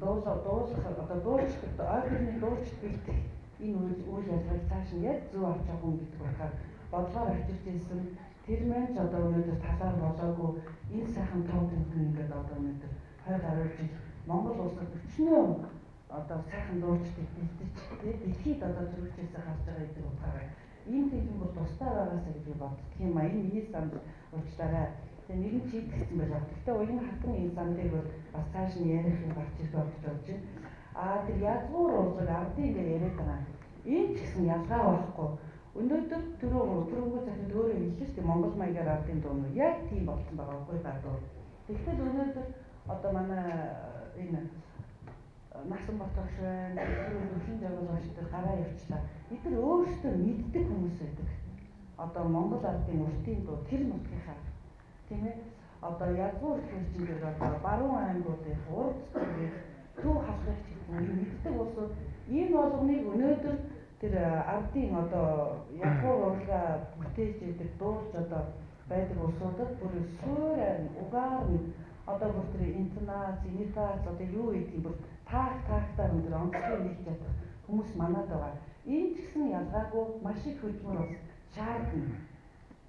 дуусах одоо дуусахад ойрны дуусч бэлдэх энэ үйл явдлыг цааш нь яг зөв авч явах юм гэдэг утгаар бодлогоор авчирч ирсэн. Тэр мэн ч одоо өнөөдөр талаар болоогүй энэ сайхан том тэмдэг ингээд одоо өнөөдөр 20 гаруй жил Монгол улсад өчнөө одоо сайхан дуучдыг бэлдэж дэлхийд одоо төрүүлжсэн харж байгаа гэдэг утгаараа энэ тэмдэг бол тусдаа байгаасаа гэж боддог юм а. Энэ миний санд уучлаарай. Тэгээ нэг нь чиг гэсэн байж байгаа. Гэхдээ уян хатан энэ сандыг бол бас цааш нь ярих юм гарч ирэх болж байна. Тэр язгуур уулзаг ардын дээр яриад байгаа. Энэ ч гэсэн ялгаа байхгүй. Өнөөдөр түрүүгүй захид өөрөө хэлсэн шүү дээ. Монгол маягаар ардын дуунууд яг тийм болсон байгаа байхгүй гадуур. Тэгэхдээ өнөөдөр одоо манай энэ Насан Батгаш байна, Өвчин Жагуулгач дээр гараа явчлаа. Эдгээр өөрсдөө мэддэг хүмүүс байдаг. Одоо Монгол ардын уртын дуу тэр нутгийнхаа тийм ээ одоо язгуур хэрэгжинээр одоо баруун аймагуудын урдчилгээ төв халахыг мэддэг улсууд энэ болгоныг өнөөдөр тэр ардын одоо язгуур урлагаа бүтээж идэг дуурч одоо байдаг улсуудад бүр суур угаар одоо бүр тэр интонац, инитац одоо юу гэдэг бүр таагтаар өндөр онцлог хийж чадах хүмүүс манад байгаа. Энэ ч гэсэн ялгаагүй маш их хөдөлмөр бас шаардна.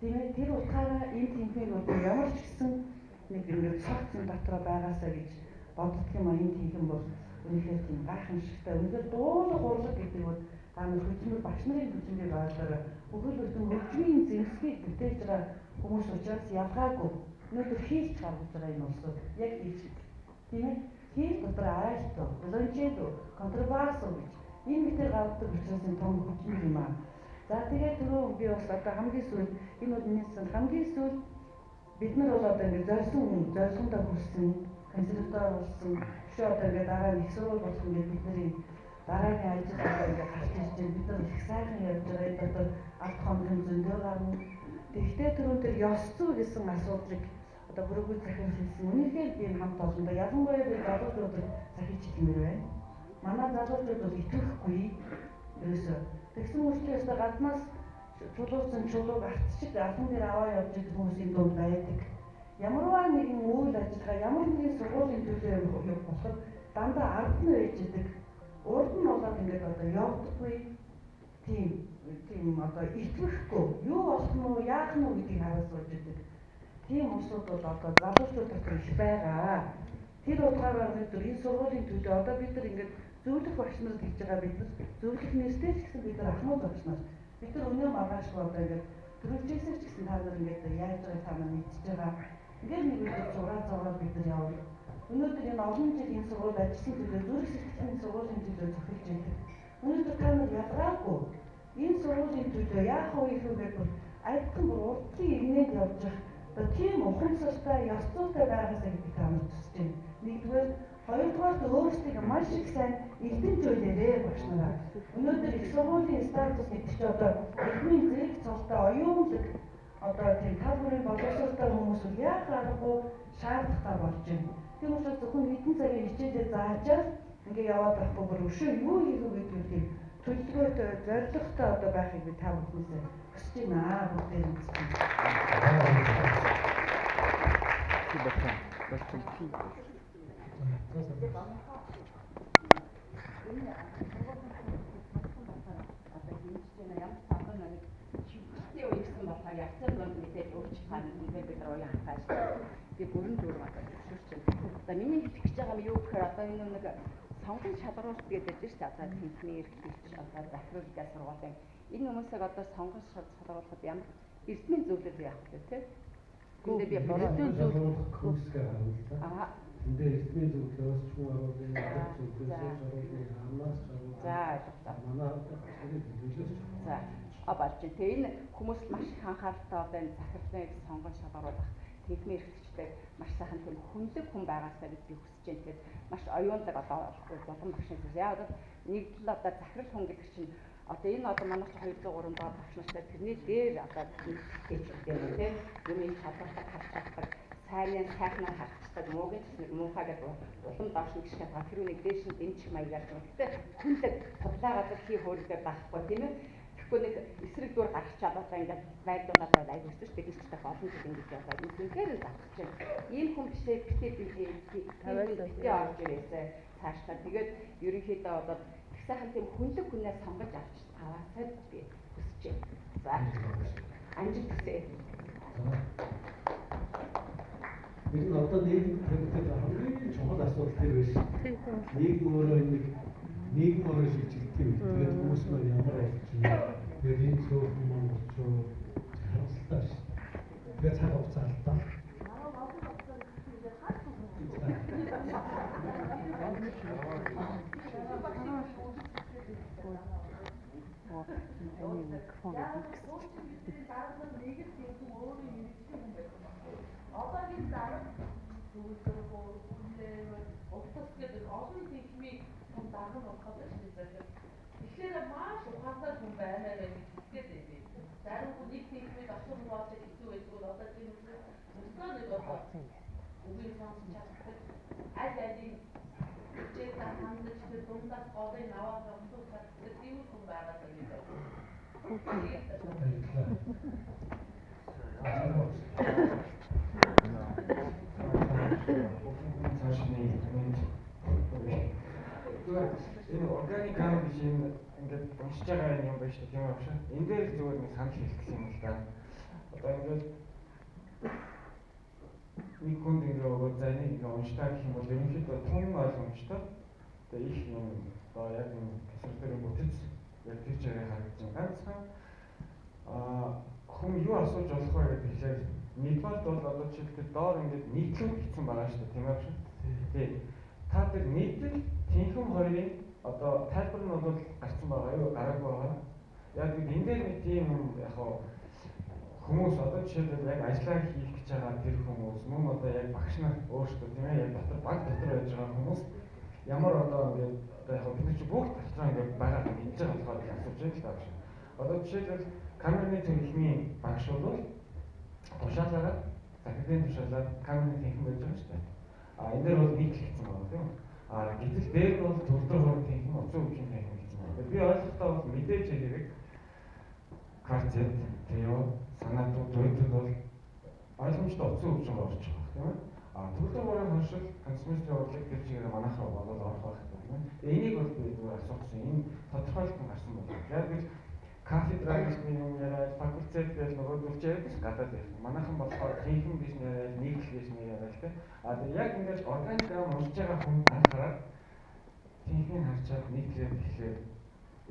Тийм ээ тэр утгаараа энэ тэмхээнд ямар ч гэсэн нэг ингээд цогцсон дотроо байгаасаа гэж боддог юм а. Энэ тэмхэн бол үнэхээр тийм гайхамшигтай. Үнэхээр дуулах урлаг гэдэг бол та нар хөдөлмөр багш нарын хөдөлмөрийг ойлгоорой. Бүхэл бүтэн хөгжмийн зэмсгийг бүтээж байгаа хүмүүс учраас ялгаагүй өнөөдөр хийх гаргаж байгаа энэ улсууд яг хийж тийм ээ хийх дотор айлтෝ, волончедо, контрабасо гэж энэ мэтэр гаргадаг учраас энэ том хөдөлмөр юм а. За тэгээд түрүү би бас одоо хамгийн сүүлд энэ бол миний хамгийн сүүлд бид нар бол одоо ингэ зорилгондоо хүрсэн, консерватор болсон, чи одоо ингэ дараа нь их сургууль болох ингэ бидний дараагийн ажилтнаа ингэ гарч ирж байна. Бид нар их сайхан явж байгаа. Энэ дотор ард хоног зөндөө гарна. Тэгэхдээ түрүүн тэр ёс зүй гэсэн асуудлыг одоо бүрэггүй захин хэлсэн. Үнэхээр би хамт олондоо ялангуяа би залуучуудад захиж хэлмээр байна. Манай залуучууд бол итгэхгүй ерөөсөө тэгсэн мөрчлөөс гаднаас чулуусан чулууг артчиг алан дээр аваа явж байгаа хүмүүсийн дунд байдаг. Ямарваа нэгэн үйл ажиллагаа, ямар нэгэн сургуулийн төлөө явах болохоор дандаа ард нь байж идэг. Урд нь болоод ингээд одоо явдаггүй тийм одоо итгэхгүй юу болох нь уу, яах нь уу гэдгийг харуулж сууж идэг. Тийм усуд бол одоо залуучууд дотор их байгаа. Тэр утгаараа өнөөдөр энэ сургуулийн төлөө одоо бид нар ингээд зөвлөх багш нар гэж байгаа бид нар зөвлөх нэртэй ч гэсэн бид нар ахмад багш нар бид нар өнөө маргааш одоо ингээд төрөлжсөөр ч гэсэн та нар ингээд яаж байгаа та нар мэдчихэж байгаа. Ингээд нэг үед зураг бид нар явна. Өнөөдөр энэ олон жил энэ сургууль ажилласан төлөө зүрх сэтгэлийн сургуулийн төлөө зөвлөж байдаг. Өнөөдөр та нар ялгаагүй энэ сургуулийн төлөө яах вэ гэхээр айдхан бүр урдлын игнэд явж байгаа. Тийм ухамсартай, ёс зүйтэй байгаасаа гэдэг та нар төсөж байна. Нэгдүгээр, хоёрдугаар өөрсдөө маш их сайн эрдэнэ зүйлээрээ багш нараа. Өнөөдөр их сургуулийн статус гэдэг чинь одоо эрдмийн зэрэг цолтой оюунлаг одоо тийм тал бүрийн боловсролтой хүмүүс яг аргагүй шаардлагатай болж байна. Тийм учраас зөвхөн хэдэн цагийн хичээлээ заажаад ингээ яваад байхгүй бүр өшөө юу хийх вэ гэдэг тийм төлөвлөгөөтэй зорилготой одоо байхыг би та бүхнээсээ хүсэж байна. Бүгдээ За миний хэлэх гэж байгаа юм юу гэхээр одоо энэ нэг сонгон шалгаруулалт гэдэг чинь шүү дээ. Одоо тэнхний эрхлэгч одоо захируулгын сургуулийн энэ хүмүүсийг одоо сонгон шалгаруулахад ямар эрдмийн зөвлөл яах вэ те? Тэндээ би эрдмийн зөвлөл хүмүүсээр харууллаа. Тэндээ эрдмийн зөвлөлөөс ч юм уу зөвлөлөөс оруулах хамнаас за манай зөвлөлөөс за аваад тэгээ энэ хүмүүс маш их анхааралтай одоо энэ захирлыг сонгон шалгаруулах техник эрхлэгчтэй маш сайхан тийм хүнлэг хүн байгаасаа гэж би хүсэж байна. Тэгэхээр маш оюунлаг одоо болон багшны зүйл. Яг бол нэг л одоо захирал хүн гэдэг чинь одоо энэ одоо манай 200 300 багш нартай тэрний дээр одоо хийчихдэг юм тийм юмыг чадвартай харж чаддаг сайныг сайхнаар харцдаг муугийн нэг муухайгаар улам доош нэг шиг тэр үнийг дээш нь дэмжих маягаар. Гэхдээ хүнлэг тоглоо газар хий хөөрөлдөр байхгүй тийм ээ. Гэхдээ нэг эсрэг дүр гаргачаад одоо ингээд байдуулаад аяг өсөж бид ихтэй олон жил ингэж яваад үнэхээр л авах чинь ийм хүн бишээ битээ битээ орж ирээсэ цаашдаа тэгээд ерөнхийдөө одоо их сайхан тийм хүнлэг хүнээс сонгож аваад би хүсэж байна. За амжилт хүсье. Бид нь одоо нийгэм төлөвлөлт хамгийн чухал асуудал тэр биш. Нийгэм өөрөө нийгэм өөрөө шилжүүлдэг юм. Тэгээд хүмүүс маань ямар болж байна. Тэгээд энэ зөв монголчууд харамсалтай ш. Тэгээд цаг хугацаа алдаа. Одоогийн дараа зүйлсөө хүлээн утас гэдэг олон техник том дарга болоход байна. Тэгэхээр маш ухаантай хүн байна гэж хэлдэг юм. Зарим хүн нэг техник асуух болж хэцүү байдаг бол одоо тийм өсгөө нэг одоо үгүй сонсч чаддаг. Аль алийг хичээлээ хандаж тэр дундаас голыг аваад авах чаддаг тийм хүн байгаа юм. Энэ органик гам гэж ингээд уншиж байгаа юм байна шүү дээ тийм үү шүү. Энэ дээр зүгээр нэг санал хэлэх гэсэн юм л да. Одоо ингээд нэг хүнд ингээд за энийг ингээд уншдаг гэх юм бол ерөнхийдөө тун ойлгомжтой. Тэгээ их юм одоо яг энэ төсөлтөрийн бүтэц яг тэр чигээр харагдсан. Ганцхан хүн юу асууж болох вэ гэдэг хэлээд нэгдүгээр бол одоо жишээлбэл доор ингээд нийтлэг хийсэн байгаа шүү дээ тийм үү шүү. Тий. Та тэр нийтлэг тэнхим хоёрын одоо тайлбар нь бол гарсан байгаа юу гараагүй байгаа. Яг энэ дээр нэг тийм яг хүмүүс одоо жишээлбэл яг ажиллаа хийх гэж байгаа тэр хүмүүс мөн одоо яг багш нар өөрсдөө тийм ээ яг дотор баг дотор байж байгаа хүмүүс ямар одоо ингээд одоо яг бид нар чи бүгд дотор ингээд байгаа гэж хэлж байгаа болохоор асууж байгаа гэж байна. Одоо жишээлбэл камерны техникийн багш бол тушаалаараа захирлын тушаалаар камерны техник байж байгаа шүү дээ. Энэ дээр бол нийтлэгдсэн байна тийм үү? Гэтэл дээр нь бол төвлөрөө хорон техник утсан үеийн техник гэсэн байна. Би ойлгохдоо бол мэдээж хэрэг квартет, тео, санаатууд өөрөөр бол ойлгомжтой утсан үеийн орж байгаа тийм үү? Төвлөрөө хорон хоншил консумерийн урлагийг тэр чигээр манайхаа болоод орох байх тийм үү? Энийг бол би зүгээр асуусан. Энэ тодорхойлолт нь гарсан байна. Яг л кафедрагчны юм яриад факультет гэж нөгөөдөлж яриад гадаад ярьсан. Манайхан болохоор техник гэж яриад нийтлэл гэж яриад тийм. Яг ингэж органик гам уншиж байгаа хүн анхаарал техникийг харчаад нийтлэл гэхлээр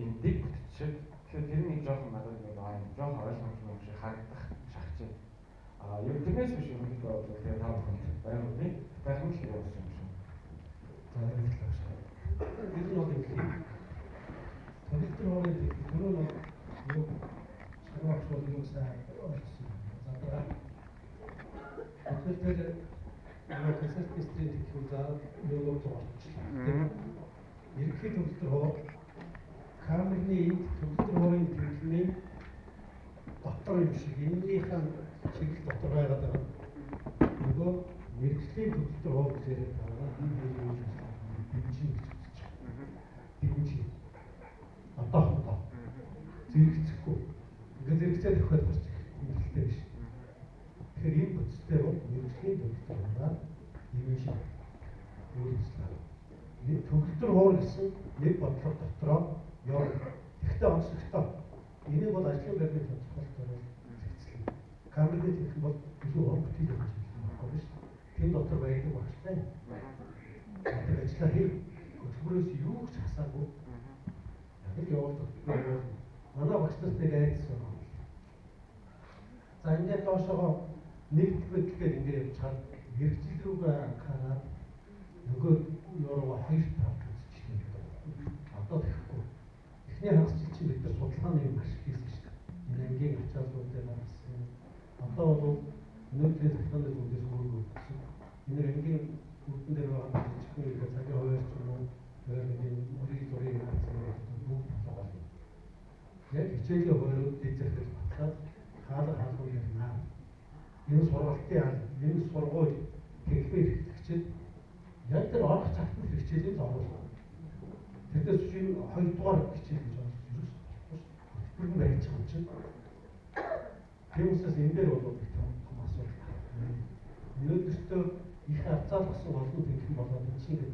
энэ дэг бүтчихэд тэгэхээр тэр нэг жоохон надад нэг жоохон ойлгомжтой юм шиг харагдах шахаж байна. Ер нь тэрнээс биш юм гэдэг бол тэгээ тав хүн байгаад би гайхам л явуулсан юм шиг. За энэ л бол юм. Тодорхой орны түрүүн юу шаргуулж юу сайн ойлгосон. За тэгэхээр яг хэсэгтэй техникээр юу болчихсон. Ерөнхий төвлөрөө камерны төвлөрөөний техникийн дотор юм шиг энэнийхэн чиглэл дотор байгаад байгаа. Нөгөө мэрэгжлийн төвлөрөө гэж яриад байгаа. Дэмжин одоо зэрэгцэхгүй. Ингээд зэрэгцээд өгөхөд гарч ирэлтэй биш. Тэгэхээр энэ бүтцтэй бол мэрэгжлийн төвлөрөө юм шиг өөрчлөлт. Нэг төвлөрөө гэсэн нэг бодлого дотроо ёо ихтэй онцлогтой. Энийг бол ажлын байрны тодорхойлолтоор зэгцлээ. Камерны техник бол илүү он бүтээл гэж байна биш. Тэн дотор байдаг багштай. Тэр ажлаа хийх хөтөлбөрөөс юу ч хасаагүй. Яг явуулдаг. Манай багш нартай айдсан. За ингээд доошоо нэгдвэл тэгэхээр ингээд явж чад мэрэгжил рүүгээ анхаарал нөгөө ёроо хоёр тав үзчихлээ. Одоо тэгэхгүй. Эхний хагас жил чинь бид нар судалгааны юм ашиг хийсэн шүү дээ. Энэ ангийн ачааллуудыг харсан. Одоо бол өнөөдрийн захиалгын үндээс хөргөө болсон. Энэ ангийн бүрдэн дээр байгаа жижигхэн нэг цагийн хуваарч юм уу? Тэгээд үрийн зургийг харсан бүгд болоо. Яг хичээлийн хуваарууд дэзэхэл батлаад хаалга хаалгыг ярина. Энэ сургууль техник хэрэгчид яг тэр орох цагт хичээлийн зовлон. Тэрнээс чинь 2 дугаар хичээл гэж байна. Бүрэн байж Тийм учраас энэ дээр бол их том асуудал байна. Өнөөдөртөө их арцаар басан олон тэнхим болоод энэ чинь